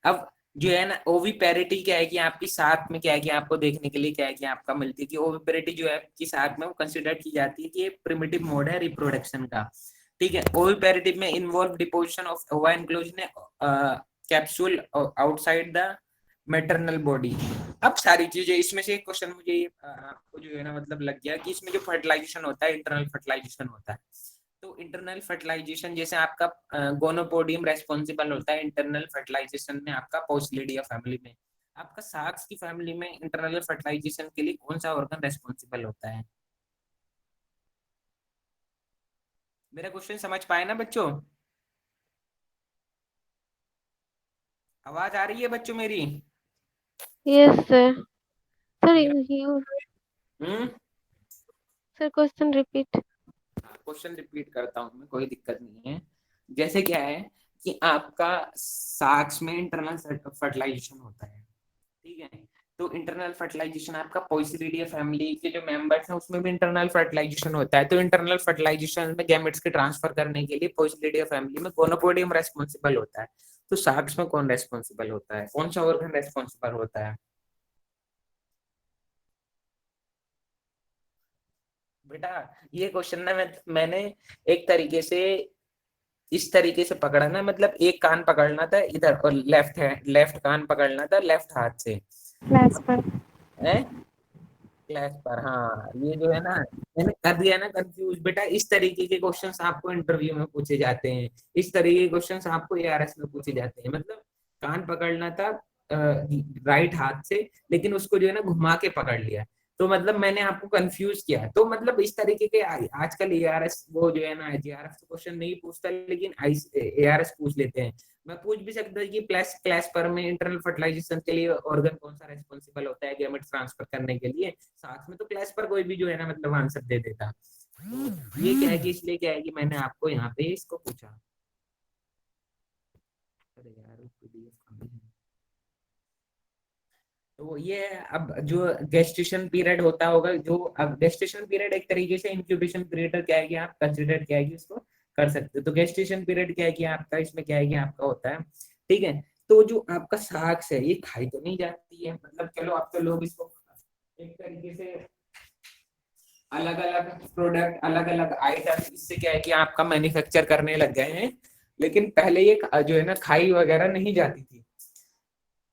अब जो है ना ओविपेरिटी क्या है कि आपकी साथ में क्या है कि आपको देखने के लिए क्या है कि आपका मिलती है कि ओविपेरिटी जो है कि साथ में वो कंसिडर की जाती है कि ये प्रिमिटिव मोड है रिप्रोडक्शन का। ठीक है, ओविपेरिटी में इन्वॉल्व डिपोजिशन ऑफ ओवा inclusion capsule outside the maternal body. अब सारी चीजें इसमें से एक क्वेश्चन मुझे आपको जो है ना मतलब लग गया कि इसमें जो फर्टिलाइजेशन होता है इंटरनल फर्टिलाइजेशन होता है। तो इंटरनल फर्टिलाइजेशन जैसे आपका गोनोपोडियम रेस्पॉन्सिबल होता है इंटरनल फर्टिलाइजेशन में आपका पोसिलिडिया फैमिली में। आपका साक्स की फैमिली में इंटरनल फर्टिलाइजेशन के लिए कौन सा ऑर्गन रेस्पॉन्सिबल होता है? मेरा क्वेश्चन समझ पाए ना बच्चों? आवाज आ रही है बच्चों मेरी? Yes sir. सर मेरा you hmm sir question repeat. Question repeat करता हूँ मैं, कोई दिक्कत नहीं है। जैसे क्या है कि आपका साक्स में इंटरनल फर्टिलाइजेशन होता है, ठीक है। तो इंटरनल फर्टिलाइजेशन आपका पोइसिडिया फैमिली के जो मेंबर्स हैं उसमें भी इंटरनल फर्टिलाइजेशन होता है। तो इंटरनल फर्टिलाइजेशन में गैमेट्स के ट्रांसफर करने के लिए पोइसिडिया फैमिली में गोनोपोडियम रेस्पॉन्सिबल होता है। तो साक्स में कौन रेस्पॉन्सिबल होता है, कौन सा ऑर्गन रेस्पॉन्सिबल होता है? बेटा ये क्वेश्चन ना मैंने एक तरीके से इस तरीके से पकड़ा ना, मतलब एक कान पकड़ना था इधर और लेफ्ट कान पकड़ना था लेफ्ट हाथ से क्लास पर। है क्लैश पर। हाँ ये जो है ना मैंने कर दिया ना कंफ्यूज। बेटा इस तरीके के क्वेश्चंस आपको इंटरव्यू में पूछे जाते हैं, इस तरीके के क्वेश्चंस आपको एआरएस में पूछे जाते हैं। मतलब कान पकड़ना था राइट हाथ से, लेकिन उसको जो है ना घुमा के पकड़ लिया, तो मतलब मैंने आपको कंफ्यूज किया। तो मतलब इस तरीके के आजकल एआरएस वो जो है ना जेआरएफ तो क्वेश्चन नहीं पूछता, लेकिन एआरएस पूछ लेते हैं। मैं पूछ भी सकता कि प्लस क्लास पर में इंटरनल फर्टिलाइजेशन के लिए ऑर्गन कौन सा रेस्पॉन्सिबल होता है गैमेट्स ट्रांसफर करने के लिए, साथ में तो क्लास पर कोई भी जो है ना मतलब आंसर दे देता। तो ये क्या है कि इसलिए क्या है कि मैंने आपको यहाँ पे इसको पूछा। अरे यार PDF कम है। तो ये अब जो गेस्टेशन पीरियड होता होगा, जो अब गेस्टेशन पीरियड एक तरीके से इंक्यूबेशन पीरियड क्या है कि आप कंसिडर क्या है कि इसको कर सकते हो। तो गेस्टेशन पीरियड क्या है कि आपका इसमें क्या है कि आपका होता है, ठीक है। तो जो आपका साक्स है ये खाई तो नहीं जाती है, मतलब चलो अब तो लोग इसको एक तरीके से अलग अलग प्रोडक्ट अलग अलग आइटम इससे क्या है कि आपका मैन्युफैक्चर करने लग गए हैं, लेकिन पहले ये जो है ना खाई वगैरह नहीं जाती थी।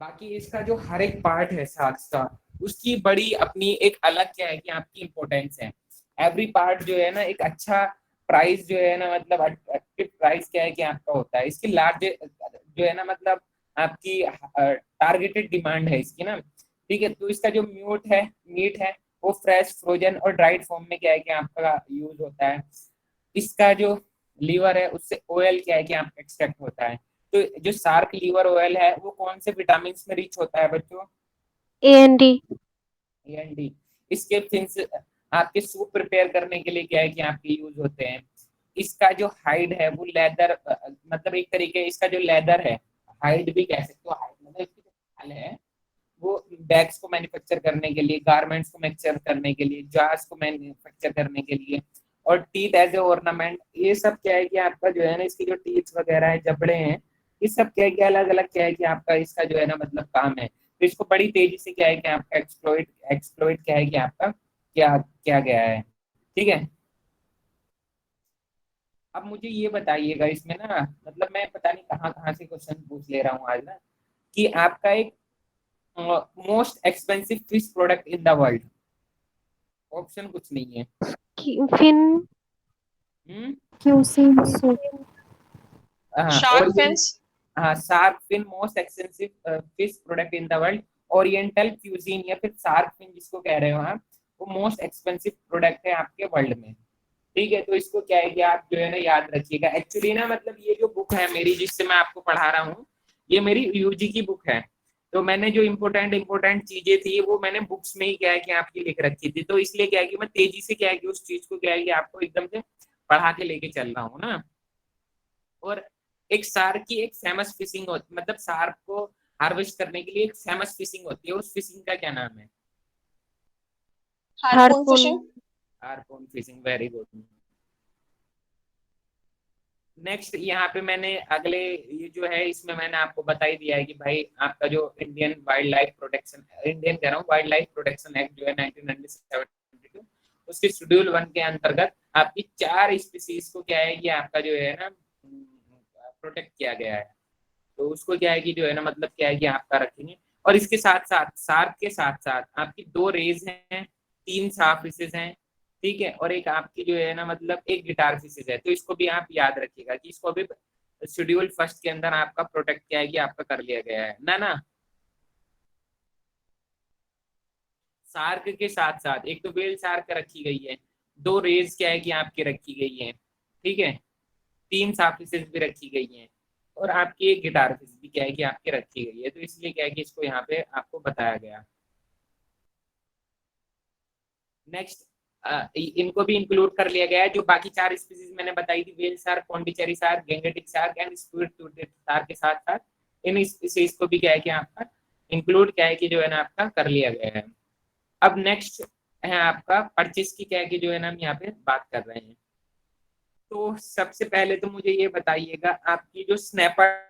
बाकी इसका जो हर एक पार्ट है साक्स का, उसकी बड़ी अपनी एक अलग क्या है कि आपकी इम्पोर्टेंस है। एवरी पार्ट जो है ना एक अच्छा प्राइस जो है ना मतलब अट्रैक्टिव प्राइस क्या है कि आपका होता है। इसकी लार्ज जो है ना मतलब आपकी टारगेटेड डिमांड है इसकी ना। ठीक है, तो इसका जो मीट है वो फ्रेश, फ्रोजन और ड्राइड फॉर्म में क्या है कि आपका यूज होता है। इसका जो लीवर है उससे ऑयल क्या है कि आपका एक्सट्रैक्ट होता है। तो जो शार्क लीवर ऑयल है वो कौन से विटामिन में रिच होता है बच्चों? AND। एंडी। इसके फिंस आपके सूप प्रिपेयर करने के लिए क्या है कि आपके यूज होते हैं। इसका जो हाइड है वो लेदर, मतलब एक तरीके इसका जो लेदर है, हाइड भी कह सकते हो, हाइड मतलब इसकी जो खाल है वो बैग्स को मैन्युफैक्चर करने के लिए, गारमेंट्स को मैन्युफैक्चर करने के लिए, जार्स को मैन्युफैक्चर करने के लिए, और टीथ एज ए ऑर्नामेंट। ये सब क्या है कि आपका जो है ना, इसकी जो टीथ वगैरह है, जबड़े हैं, ये सब क्या है कि अलग अलग क्या है कि आपका इसका जो है ना मतलब काम है। तो इसको बड़ी तेजी से क्या है कि आपका एक्सप्लोइट एक्सप्लोइट क्या है कि आपका क्या किया गया है। ठीक है, अब मुझे ये बताइएगा इसमें ना, मतलब मैं पता नहीं कहाँ कहाँ से क्वेश्चन पूछ ले रहा हूँ आज ना, कि आपका एक most expensive fish product in the world. Option कुछ नहीं है। फिन। हम्म। Cuisine soup. हाँ, Shark ओरिएंट। fins. हाँ, shark fin most expensive fish product in the world. Oriental cuisine या फिर शार्क फिन जिसको कह रहे हो आप, वो मोस्ट एक्सपेंसिव प्रोडक्ट है आपके वर्ल्ड में। ठीक है, तो इसको क्या है कि आप जो है ना याद रखिएगा। एक्चुअली ना मतलब ये जो बुक है मेरी जिससे मैं आपको पढ़ा रहा हूँ, ये मेरी यूजी की बुक है। तो मैंने जो इम्पोर्टेंट इम्पोर्टेंट चीजें थी वो मैंने बुक्स में ही क्या है कि आपकी लिख रखी थी। तो इसलिए क्या है कि मैं तेजी से क्या है कि उस चीज को क्या है कि आपको एकदम से पढ़ा के लेके चल रहा हूँ ना। और एक शार्क की एक फेमस फिशिंग होती, मतलब शार्क को हार्वेस्ट करने के लिए एक फेमस फिशिंग होती है, उस फिशिंग का क्या नाम है? Harpoon harpoon. fishing. Harpoon fishing, very good. Next यहाँ पे मैंने अगले, ये जो है इसमें मैंने आपको बता ही दिया है कि भाई आपका जो Indian wild life protection, Indian कह रहा हूँ, वाइल्ड लाइफ प्रोटेक्शन एक्ट जो है 1972, उसके शेड्यूल 1 के अंतर्गत आपकी 4 स्पीसीज को क्या है कि आपका जो है ना प्रोटेक्ट किया गया है। तो उसको क्या है कि जो है ना मतलब क्या है कि आपका रखेंगे। और इसके साथ साथ शार्क के साथ साथ आपकी 2 रेज हैं, 3 साफ फिशेज हैं। ठीक है, और एक आपकी जो है ना मतलब एक गिटार फिशेज है। तो इसको भी आप याद रखिएगा कि इसको भी शेड्यूल 1 के अंदर आपका प्रोटेक्ट किया है कि आपका कर लिया गया है ना ना। शार्क के साथ साथ एक तो वेल शार्क रखी गई है, 2 रेज क्या है कि आपकी रखी गई है। ठीक है, 3 साफ फिशेज भी रखी गई हैं, और आपकी एक गिटार फिश भी क्या है कि आपकी रखी गई है। तो इसलिए क्या है कि इसको यहाँ पे आपको बताया गया। नेक्स्ट, इनको भी इंक्लूड कर लिया गया है। जो बाकी 4 स्पीसीज मैंने बताई थी, whale shark, Pondicherry shark, Gangetic shark and squid toothed shark के साथ साथ इन स्पीसीज को भी क्या है कि आपका इंक्लूड क्या है कि जो है ना आपका कर लिया गया है। अब नेक्स्ट है आपका परचेस की क्या है कि जो है ना हम यहाँ पे बात कर रहे हैं। तो सबसे पहले तो मुझे ये बताइएगा, आपकी जो स्नैपर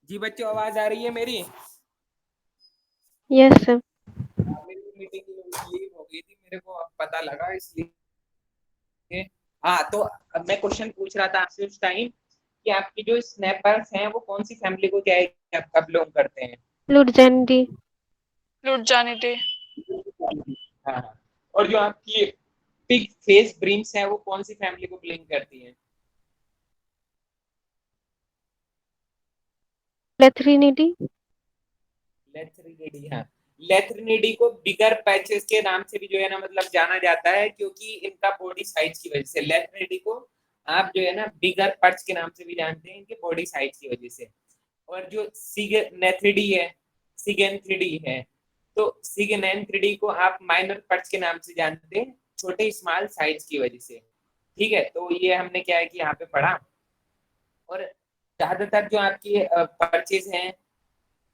जी बच्चों, आवाज आ रही है मेरी? Yes, sir. मेरी मीटिंग लीव हो गई थी, मेरे को अब पता लगा इसलिए। हाँ, तो अब मैं क्वेश्चन पूछ रहा था आपसे उस टाइम कि आपकी जो स्नैपर्स हैं वो कौन सी फैमिली को क्या है कि आपका बिलोंग करते हैं? Lurjandi. Lutjanity. हाँ हाँ। और जो आपकी पिग फेस ब्रीम्स है वो कौन सी फैमिली को बिलोंग करती हैं? Lathrinidi. लेथ्रिनिडी, हाँ। लेथ्रिनिडी को बिगर पैचेस के नाम से भी जो है ना मतलब जाना जाता है, क्योंकि इनका बॉडी साइज की वजह से। लेथ्रिनिडी को आप जो है ना बिगर पर्च के नाम से भी जानते हैं, इनके बॉडी साइज की वजह से। और जो सिगनेथ्रिडी है, सिगेंथ्रिडी है, तो सिगनेथ्रिडी को आप माइनर पर्च के नाम से जानते हैं, छोटे स्मॉल साइज की वजह से। ठीक है, तो ये हमने क्या है कि यहाँ पे पढ़ा। और ज्यादातर जो आपकी पर्चेज हैं,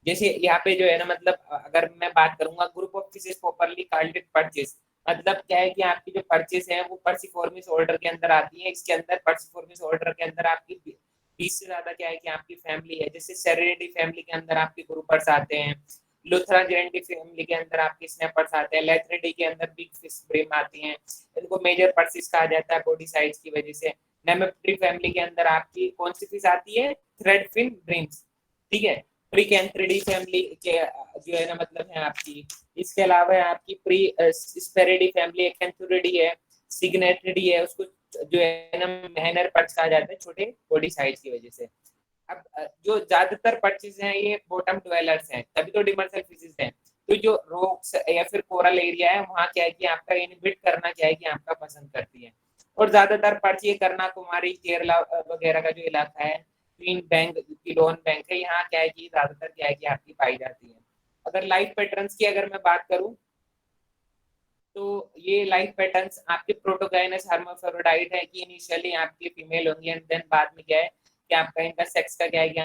जैसे यहाँ पे जो है ना मतलब अगर मैं बात करूंगा group of fishes properly called purchase, मतलब क्या है कि आपकी जो परचेस है वो पर्सिफॉर्मिस ऑर्डर के अंदर आती है। इसके अंदर पर्सिफॉर्मिस ऑर्डर के अंदर आपकी 20 से ज्यादा क्या है कि आपकी फैमिली है। जैसे सेरेनिटी फैमिली के अंदर आपके ग्रुपर्स आते हैं, लुथरा जेरेंटी फैमिली के अंदर आपके स्नैपर्स आते हैं, लेथरिडी के अंदर बिग फिश ब्रेम आती हैं। इनको मेजर पर्सिस कहा जाता है बॉडी साइज की वजह से। नेमेप्ट्री फैमिली के अंदर आपकी कौन सी फिश आती है? Thread fin breams. ठीक है, प्री कैंथ्रिडी फैमिली के जो है ना मतलब है आपकी। इसके अलावा आपकी प्री स्पेरिडी फैमिली कैंथ्रिडी है, सिग्नेटरी है, उसको जो है ना माइनर पर्च कहा जाता है, छोटे बॉडी साइज की वजह से। अब जो ज्यादातर पर्चेज हैं ये बॉटम ड्वेलर्स हैं, तभी तो डिमर्सल फिशेस हैं। तो जो रॉक्स या फिर कोरल एरिया है वहाँ क्या है कि आपका इनहिबिट करना क्या है कि आपका पसंद करती है। और ज्यादातर पर्च ये करना कुमारी केरला वगैरह का जो इलाका है, क्वीन बैंक किलोन बैंक है, यहाँ क्या है कि ज्यादातर क्या है कि आपकी पाई जाती है। अगर लाइफ पैटर्न्स की अगर मैं बात करूं, तो ये लाइफ पैटर्न्स आपके प्रोटोगाइनस हर्माफ्रोडाइट है कि इनिशियली आपकी फीमेल होंगी एंड देन बाद में क्या है कि आपका इनका सेक्स का क्या है कि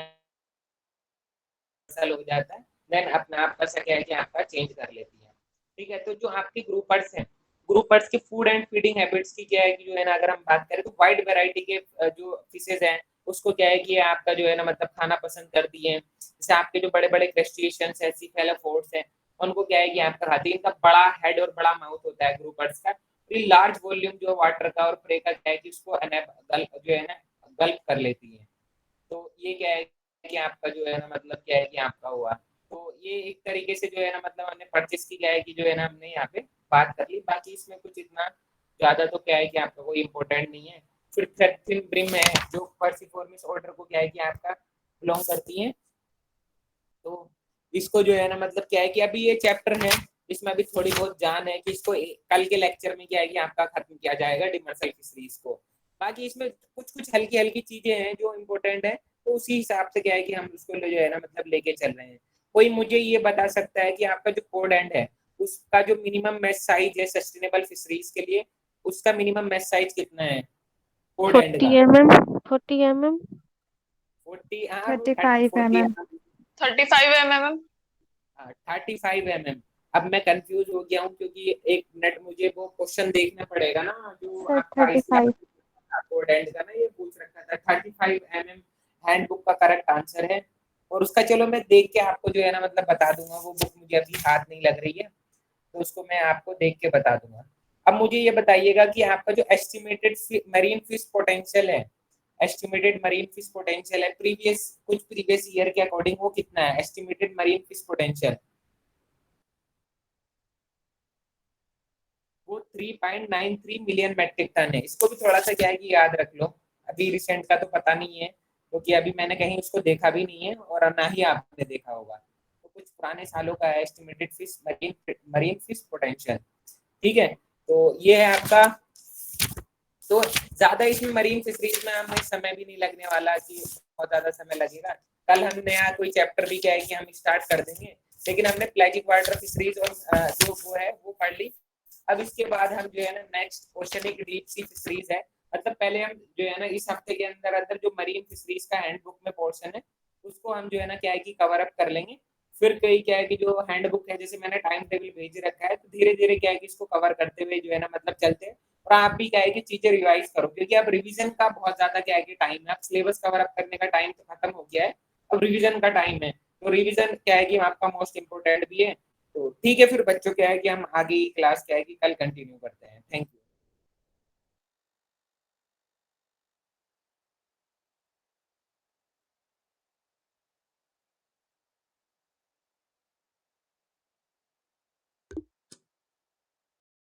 हो जाता है, देन अपना आपका क्या है कि आपका चेंज कर लेती है। ठीक है, तो जो आपके ग्रुपर्स हैं, ग्रुपर्स के फूड एंड फीडिंग हैबिट्स की क्या है कि जो है ना अगर हम बात करें तो वाइड वैरायटी के जो फिशेज हैं उसको क्या है कि आपका जो है ना मतलब खाना पसंद करती है। जैसे आपके जो बड़े बड़े क्रस्टेशियंस है, सीफेलोफोड्स हैं, उनको क्या है कि आपका खाती है। इनका बड़ा हेड और बड़ा माउथ होता है ग्रुपर्स का। लार्ज वॉल्यूम जो वाटर का और प्रे का क्या है कि उसको जो है ना गल्प कर लेती है। तो ये क्या है कि आपका जो है ना मतलब क्या है कि आपका हुआ। तो ये एक तरीके से जो है ना मतलब हमने परचेस की क्या है कि जो है ना हमने यहाँ पे बात कर ली। बाकी इसमें कुछ इतना ज्यादा तो क्या है कि आपका कोई इंपॉर्टेंट नहीं है। फिर थ्रेड ब्रिम है जो पर्सिफॉर्मिस ऑर्डर को क्या है कि आपका बिलोंग करती है। तो इसको जो है ना मतलब क्या है कि अभी ये चैप्टर है, इसमें अभी थोड़ी बहुत जान है कि इसको कल के लेक्चर में क्या है कि आपका खत्म किया जाएगा डिमर्सल फिशरीज को। बाकी इसमें कुछ कुछ हल्की हल्की चीजें हैं जो इम्पोर्टेंट है, तो उसी हिसाब से क्या है कि हम उसको जो है ना मतलब लेके चल रहे हैं। कोई मुझे ये बता सकता है कि आपका जो कोड एंड है उसका जो मिनिमम मैच साइज है सस्टेनेबल फिशरीज के लिए, उसका मिनिमम मैच साइज कितना है कोड एंड 40 का? mm. 40 mm. 40, हाँ वो 30 35 40 mm. 35 mm. 35 mm। अब मैं कंफ्यूज हो गया हूँ क्योंकि एक मिनट मुझे वो क्वेश्चन देखना पड़ेगा ना जो Sir, आपका इसका 35. कोड एंड का ना ये पूछ रखा था। 35 mm हैंडबुक का करेक्ट आंसर है। और उसका चलो मैं देख के आपको जो है ना मतलब बता दूंगा, वो बुक मुझे अभी हाथ नहीं लग रही है, तो उसको मैं आपको देख के बता दूंगा। अब मुझे ये बताइएगा कि आपका जो एस्टिमेटेड मरीन फिश पोटेंशियल है, एस्टिमेटेड मरीन फिश पोटेंशियल है प्रीवियस ईयर के अकॉर्डिंग वो कितना है एस्टिमेटेड मरीन फिश पोटेंशियल? वो 3.93 मिलियन मैट्रिक टन है। इसको भी थोड़ा सा क्या है कि याद रख लो। अभी रिसेंट का तो पता नहीं है क्योंकि अभी मैंने कहीं उसको देखा भी नहीं है और ना ही आपने देखा होगा। तो कुछ पुराने सालों का है estimated fish marine fish potential. ठीक है, तो ये है आपका। तो ज्यादा इसमें मरीन फिशरीज में हमें समय भी नहीं लगने वाला कि बहुत ज्यादा समय लगेगा। कल हम नया कोई चैप्टर भी क्या है कि हम स्टार्ट कर देंगे, लेकिन हमने प्लेजिक वाटर फिशरीज और जो वो है वो पढ़ ली। अब इसके बाद हम जो है ना नेक्स्ट क्वेश्चन एक डीप सी फिशरीज है। मतलब पहले हम जो है ना इस हफ्ते के अंदर अंदर जो मरीन फिशरीज का हैंडबुक में पोर्शन है उसको हम जो है ना क्या है कि कवर अप कर लेंगे। फिर कई क्या है कि जो हैंडबुक है जैसे मैंने टाइम टेबल भेज रखा है, तो धीरे धीरे क्या है कि इसको कवर करते हुए जो है ना मतलब चलते हैं। और आप भी क्या है कि चीजें रिवाइज करो क्योंकि अब रिवीजन का बहुत ज्यादा क्या है कि टाइम है, अब सिलेबस कवर अप करने का टाइम तो खत्म हो गया है। अब रिवीजन का टाइम है, तो रिवीजन क्या है कि आपका मोस्ट इम्पोर्टेंट भी है। तो ठीक है फिर बच्चों, क्या है कि हम आगे की क्लास क्या है कि कल कंटिन्यू करते हैं। Thank you.